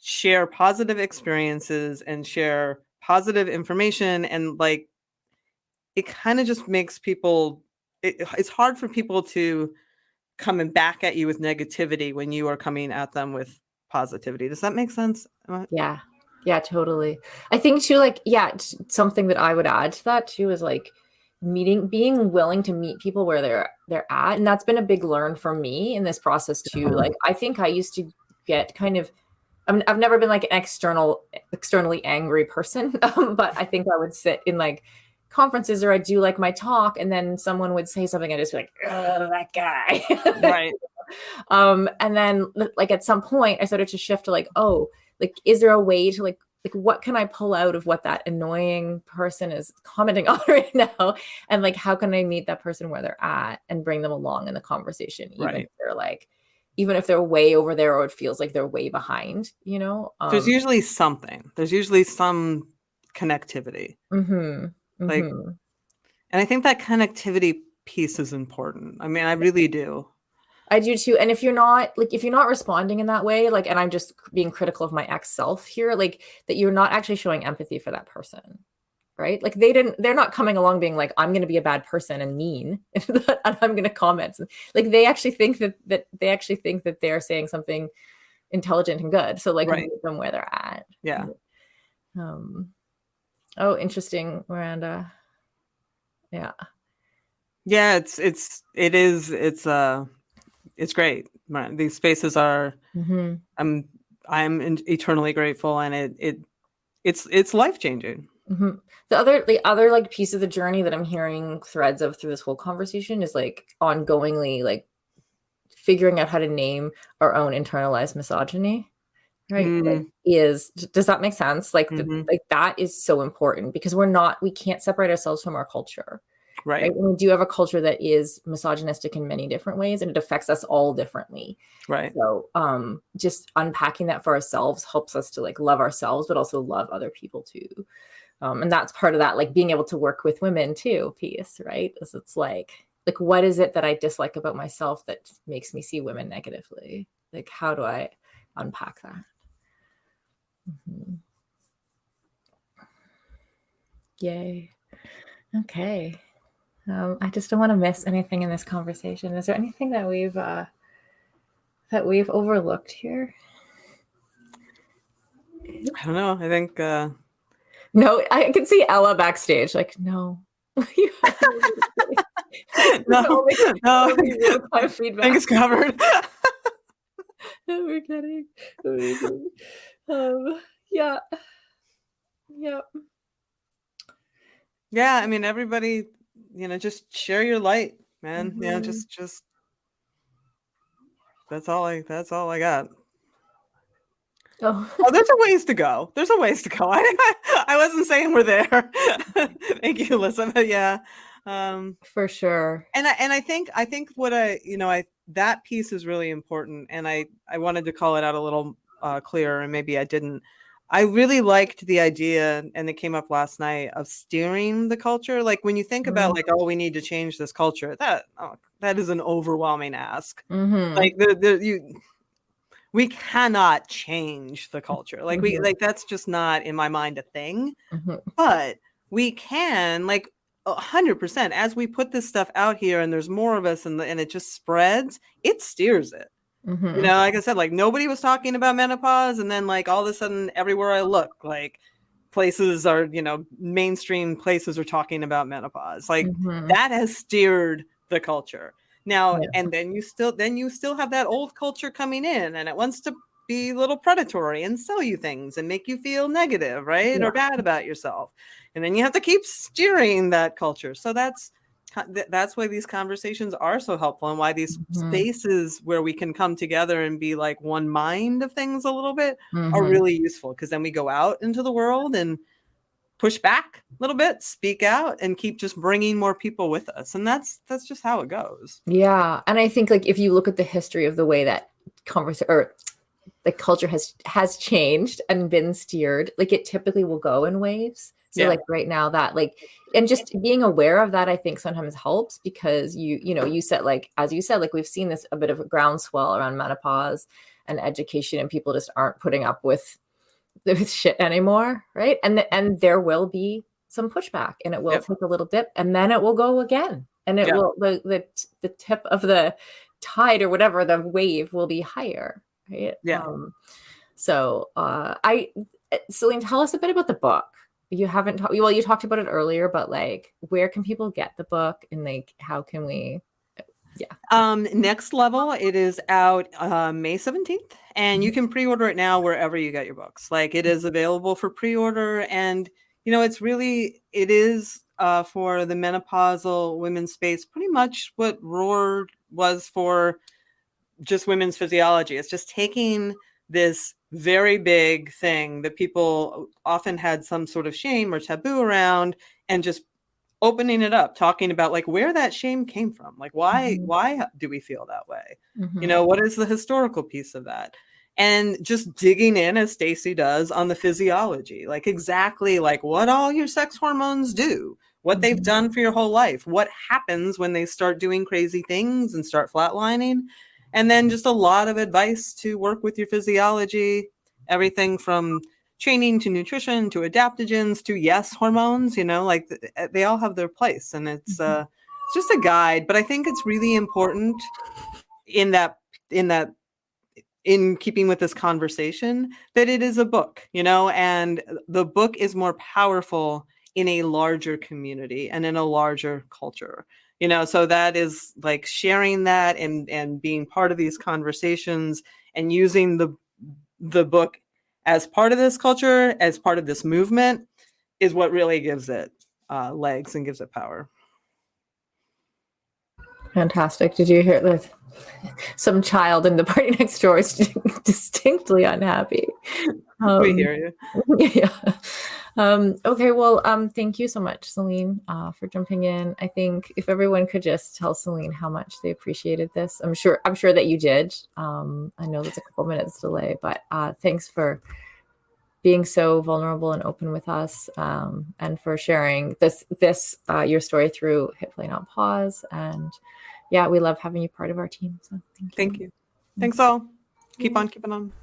share positive experiences and share positive information. And like, it kind of just makes people, it's hard for people to coming back at you with negativity when you are coming at them with positivity. Does that make sense? Yeah, totally. I think too, like, something that I would add to that too is like being willing to meet people where they're at. And that's been a big learn for me in this process too. Like, I think I used to get kind of, I've never been like an externally angry person, but I think I would sit in like conferences or I'd do like my talk and then someone would say something and I'd just be like, oh, that guy. Right. And then like at some point I started to shift to like, oh, like, is there a way to like what can I pull out of what that annoying person is commenting on right now? And like, how can I meet that person where they're at and bring them along in the conversation? Even if they're way over there or it feels like they're way behind, There's usually something. There's usually some connectivity. Like, and I think that connectivity piece is important. I mean, I really do. I do too. And if you're not responding in that way, like, and I'm just being critical of my ex-self here, like that you're not actually showing empathy for that person, right? Like they're not coming along being like, I'm going to be a bad person and mean and I'm going to comment. Like they actually think that they're saying something intelligent and good. So like meet them where they're at. Yeah. Oh, interesting, Miranda. Yeah. Yeah. It's great. These spaces are, I'm eternally grateful, and it's life-changing. The other like piece of the journey that I'm hearing threads of through this whole conversation is like ongoingly like figuring out how to name our own internalized misogyny. Right. Does that make sense? Like, like that is so important because we can't separate ourselves from our culture. Right. We do have a culture that is misogynistic in many different ways and it affects us all differently. Right. So just unpacking that for ourselves helps us to like love ourselves, but also love other people too. And that's part of that, like being able to work with women too piece, right? It's like what is it that I dislike about myself that makes me see women negatively? Like, how do I unpack that? Yay. Okay. I just don't want to miss anything in this conversation. Is there anything that we've overlooked here? I don't know. I think No, I can see Ella backstage. Like, no. no, no. I Feedback. think it's covered. We're kidding. Amazing. Yeah. Yeah. Yeah, I mean, everybody, just share your light, man. Mhm. Just that's all I got. Oh, Oh, there's a ways to go. There's a ways to go. I wasn't saying we're there. Thank you, Alyssa. But yeah, for sure. and I think what that piece is really important, and I wanted to call it out a little clearer, and maybe I didn't. I really liked the idea, and it came up last night, of steering the culture. Like when you think about like, oh, we need to change this culture, that is an overwhelming ask. Mm-hmm. Like we cannot change the culture. Like that's just not in my mind a thing. Mm-hmm. But we can, like, 100%, as we put this stuff out here and there's more of us and it just spreads, it steers it. Mm-hmm. Like I said, like nobody was talking about menopause, and then like all of a sudden everywhere I look, like places are, mainstream places are talking about menopause. Like that has steered the culture. Now, and then you still have that old culture coming in, and it wants to be a little predatory and sell you things and make you feel negative, right? Or bad about yourself. And then you have to keep steering that culture. So that's why these conversations are so helpful, and why these spaces where we can come together and be like one mind of things a little bit are really useful, because then we go out into the world and push back a little bit, speak out, and keep just bringing more people with us. And that's just how it goes. Yeah. And I think like if you look at the history of the way that the culture has changed and been steered, like it typically will go in waves. So like right now that like, and just being aware of that, I think sometimes helps, because you said, like, as you said, like we've seen this a bit of a groundswell around menopause and education, and people just aren't putting up with shit anymore. Right. And there will be some pushback, and it will take a little dip, and then it will go again. And it will, the tip of the tide or whatever, the wave will be higher. Right. Yeah. Celine, tell us a bit about the book. You haven't talked, well, you talked about it earlier, but like, where can people get the book, and like, how can we? Yeah. Next Level, it is out May 17th, and you can pre-order it now wherever you get your books. Like it is available for pre-order, and it is for the menopausal women's space, pretty much what Roar was for just women's physiology. It's just taking this very big thing that people often had some sort of shame or taboo around, and just opening it up, talking about like where that shame came from. Like why do we feel that way? What is the historical piece of that? And just digging in, as Stacey does, on the physiology, like exactly like what all your sex hormones do, what they've done for your whole life, what happens when they start doing crazy things and start flatlining. And then just a lot of advice to work with your physiology, everything from training to nutrition to adaptogens to hormones, like they all have their place. And it's just a guide, but I think it's really important in keeping with this conversation that it is a book, and the book is more powerful in a larger community and in a larger culture. So that is like sharing that and being part of these conversations and using the book as part of this culture, as part of this movement, is what really gives it legs and gives it power. Fantastic. Did you hear that? Some child in the party next door is distinctly unhappy. We hear you. Yeah. Okay. Well, thank you so much, Celine, for jumping in. I think if everyone could just tell Celine how much they appreciated this, I'm sure that you did. I know there's a couple minutes delay, but thanks for being so vulnerable and open with us, and for sharing this your story through Hit Play Not Pause. And yeah, we love having you part of our team. So thank you. Thank you. Thanks all. Keep on keeping on.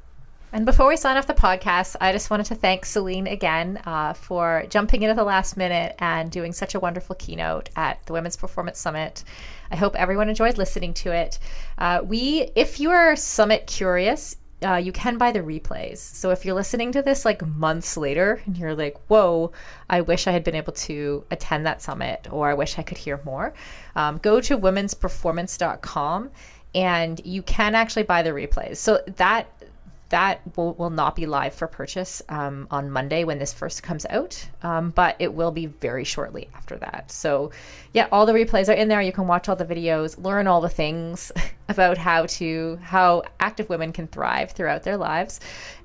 And before we sign off the podcast, I just wanted to thank Celine again for jumping in at the last minute and doing such a wonderful keynote at the Women's Performance Summit. I hope everyone enjoyed listening to it. If you are Summit curious, you can buy the replays. So if you're listening to this like months later and you're like, whoa, I wish I had been able to attend that summit, or I wish I could hear more, go to womensperformance.com and you can actually buy the replays. So that will not be live for purchase on Monday when this first comes out, but it will be very shortly after that. So yeah, all the replays are in there. You can watch all the videos, learn all the things about how active women can thrive throughout their lives.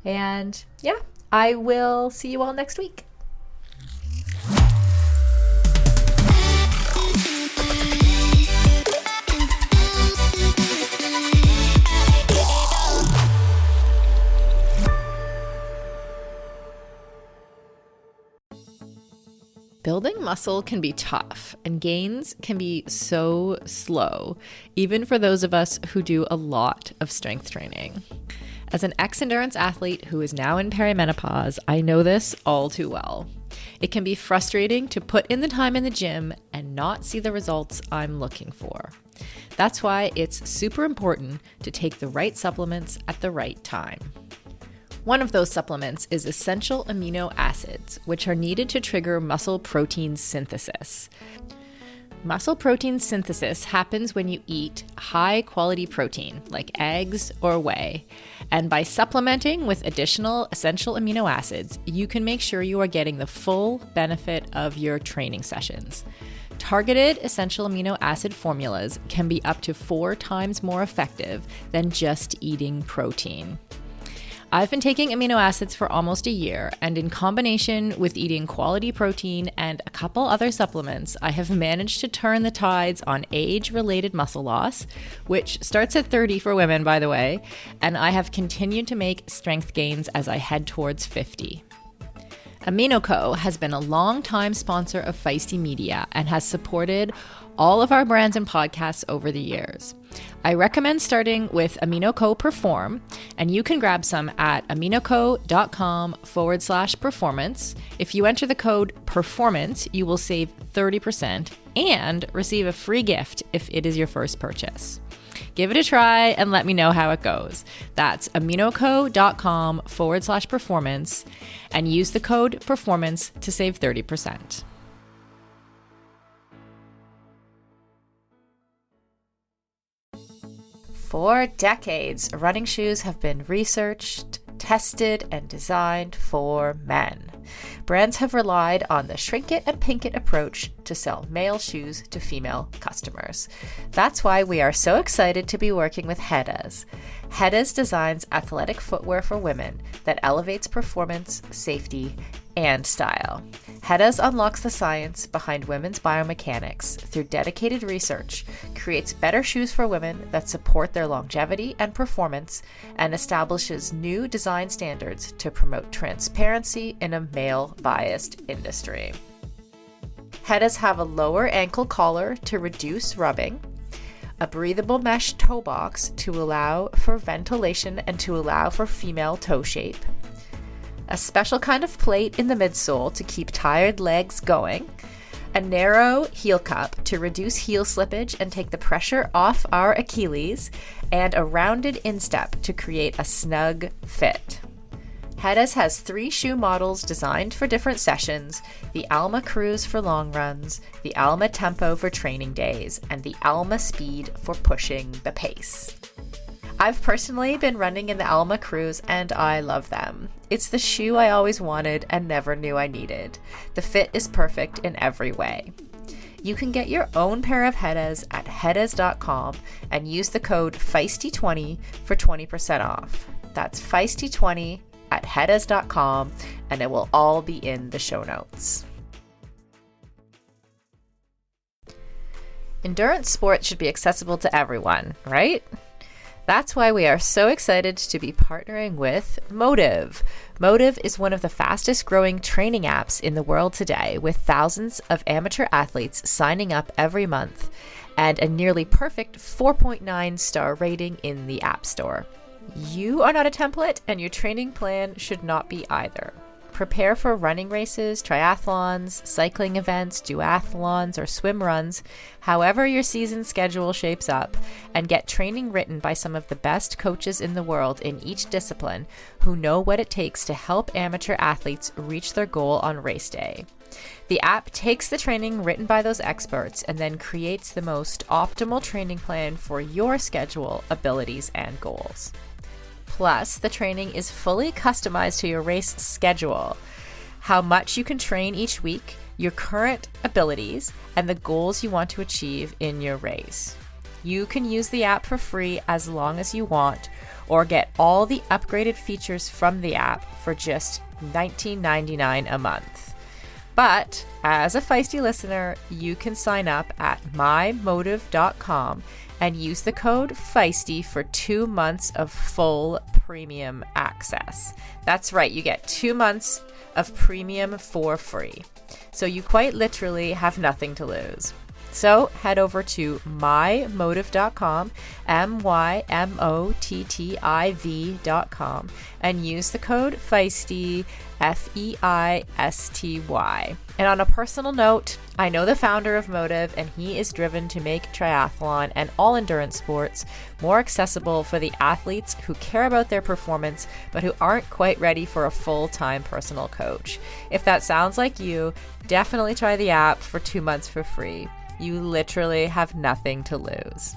And yeah, I will see you all next week. Building muscle can be tough, and gains can be so slow, even for those of us who do a lot of strength training. As an ex-endurance athlete who is now in perimenopause, I know this all too well. It can be frustrating to put in the time in the gym and not see the results I'm looking for. That's why it's super important to take the right supplements at the right time. One of those supplements is essential amino acids, which are needed to trigger muscle protein synthesis. Muscle protein synthesis happens when you eat high-quality protein, like eggs or whey. And by supplementing with additional essential amino acids, you can make sure you are getting the full benefit of your training sessions. Targeted essential amino acid formulas can be up to 4 times more effective than just eating protein. I've been taking amino acids for almost a year, and in combination with eating quality protein and a couple other supplements, I have managed to turn the tides on age-related muscle loss, which starts at 30 for women, by the way, and I have continued to make strength gains as I head towards 50. AminoCo has been a long-time sponsor of Feisty Media and has supported all of our brands and podcasts over the years. I recommend starting with AminoCo Perform, and you can grab some at aminoco.com/performance. If you enter the code PERFORMANCE, you will save 30% and receive a free gift if it is your first purchase. Give it a try and let me know how it goes. That's aminoco.com/performance and use the code PERFORMANCE to save 30%. For decades, running shoes have been researched, tested, and designed for men. Brands have relied on the shrink it and pink it approach to sell male shoes to female customers. That's why we are so excited to be working with Hedes. Hedes designs athletic footwear for women that elevates performance, safety, and style. Hedes unlocks the science behind women's biomechanics through dedicated research, creates better shoes for women that support their longevity and performance, and establishes new design standards to promote transparency in a male-biased industry. Hedes have a lower ankle collar to reduce rubbing, a breathable mesh toe box to allow for ventilation and to allow for female toe shape, a special kind of plate in the midsole to keep tired legs going, a narrow heel cup to reduce heel slippage and take the pressure off our Achilles, and a rounded instep to create a snug fit. Hedes has 3 shoe models designed for different sessions: the Alma Cruise for long runs, the Alma Tempo for training days, and the Alma Speed for pushing the pace. I've personally been running in the Alma Cruise and I love them. It's the shoe I always wanted and never knew I needed. The fit is perfect in every way. You can get your own pair of Hedes at hedes.com and use the code FEISTY20 for 20% off. That's FEISTY20 at hedes.com, and it will all be in the show notes. Endurance sports should be accessible to everyone, right? That's why we are so excited to be partnering with Motive. Motive is one of the fastest growing training apps in the world today, with thousands of amateur athletes signing up every month and a nearly perfect 4.9 star rating in the App Store. You are not a template, and your training plan should not be either. Prepare for running races, triathlons, cycling events, duathlons, or swim runs, however your season schedule shapes up, and get training written by some of the best coaches in the world in each discipline who know what it takes to help amateur athletes reach their goal on race day. The app takes the training written by those experts and then creates the most optimal training plan for your schedule, abilities, and goals. Plus, the training is fully customized to your race schedule, how much you can train each week, your current abilities, and the goals you want to achieve in your race. You can use the app for free as long as you want, or get all the upgraded features from the app for just $19.99 a month. But as a Feisty listener, you can sign up at mymotive.com and use the code Feisty for 2 months of full premium access. That's right, you get 2 months of premium for free. So you quite literally have nothing to lose. So head over to mymotive.com, MYMOTTIV.com, and use the code Feisty, FEISTY. And on a personal note, I know the founder of Motive, and he is driven to make triathlon and all endurance sports more accessible for the athletes who care about their performance, but who aren't quite ready for a full-time personal coach. If that sounds like you, definitely try the app for 2 months for free. You literally have nothing to lose.